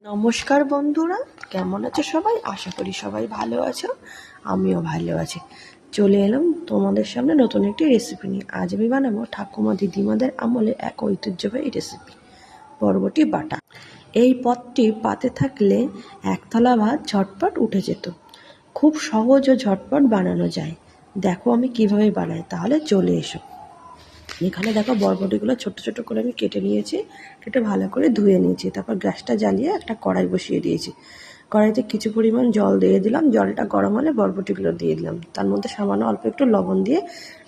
নমস্কার বন্ধুরা, কেমন আছো সবাই? আশা করি সবাই ভালো আছো। আমিও ভালো আছি। চলে এলাম তোমাদের সামনে নতুন একটি রেসিপি নিয়ে। আজ আমি বানাবো ঠাকুমা দিদিমাদের আমলে এক ঐতিহ্যবাহী রেসিপি, বরবটি বাটা। এই পদটি পাতে থাকলে এক থালা ভাত ঝটপট উঠে যেত। খুব সহজ ও ঝটপট বানানো যায়। দেখো আমি কিভাবে বানাই, তাহলে চলে এসো। এখানে দেখো বরবটিগুলো ছোট ছোট করে আমি কেটে নিয়েছি, কেটে ভালো করে ধুয়ে নিয়েছি। তারপর গ্যাসটা জ্বালিয়ে একটা কড়াই বসিয়ে দিয়েছি। কড়াইতে কিছু পরিমাণ জল দিয়ে দিলাম। জলটা গরম হলে বরবটিগুলো দিয়ে দিলাম। তার মধ্যে সামান্য অল্প একটু লবণ দিয়ে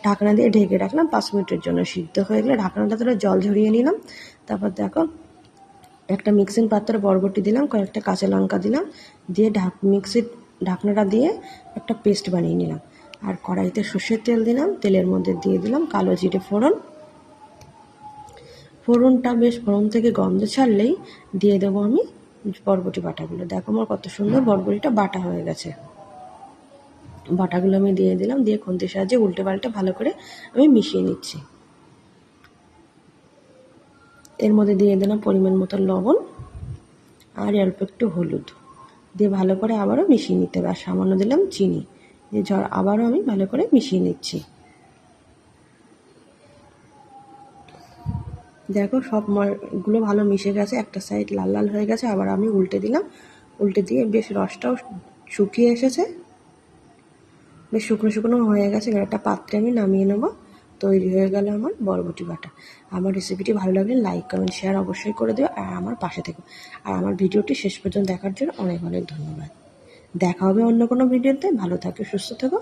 ঢাকনা দিয়ে ঢেকে রাখলাম 5 মিনিটের জন্য। সিদ্ধ হয়ে গেলে ঢাকনাটা ধরে জল ঝরিয়ে নিলাম। তারপর দেখো একটা মিক্সিং পাত্রে বরবটি দিলাম, কয়েকটা কাঁচা লঙ্কা দিলাম, দিয়ে মিক্সির ঢাকনাটা দিয়ে একটা পেস্ট বানিয়ে নিলাম। আর কড়াইতে সর্ষের তেল দিলাম, তেলের মধ্যে দিয়ে দিলাম কালো জিরে ফোড়ন। ফোড়নটা বেশ ফোড়ন থেকে গন্ধ ছাড়লেই দিয়ে দেবো আমি বরবটি বাটাগুলো। দেখো আমার কত সুন্দর বরবটিটা বাটা হয়ে গেছে। বাটাগুলো আমি দিয়ে দিলাম, দিয়ে খুন্তির সাহায্যে উল্টে পাল্টে ভালো করে আমি মিশিয়ে নিচ্ছি। এর মধ্যে দিয়ে দিলাম পরিমাণ মতো লবণ আর অল্প একটু হলুদ, দিয়ে ভালো করে আবারও মিশিয়ে নিতে হবে। আর সামান্য দিলাম চিনি, দিয়ে আবারও আমি ভালো করে মিশিয়ে নিচ্ছি। দেখো সবগুলো ভালো মিশে গেছে, একটা সাইড লাল লাল হয়ে গেছে। আবার আমি উল্টে দিলাম, উল্টে দিয়ে বেশ রসটাও শুকিয়ে এসেছে, বেশ শুকনো শুকনো হয়ে গেছে। এবার একটা পাত্রে আমি নামিয়ে নেবো। তৈরি হয়ে গেল আমার বরবটি বাটা। আমার রেসিপিটি ভালো লাগলে লাইক কমেন্ট শেয়ার অবশ্যই করে দেবে, আর আমার পাশে থেকো। আর আমার ভিডিওটি শেষ পর্যন্ত দেখার জন্য অনেক অনেক ধন্যবাদ। দেখা হবে অন্য কোনো ভিডিওতে। ভালো থাকো, সুস্থ থেকো।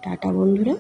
টাটা বন্ধুরা।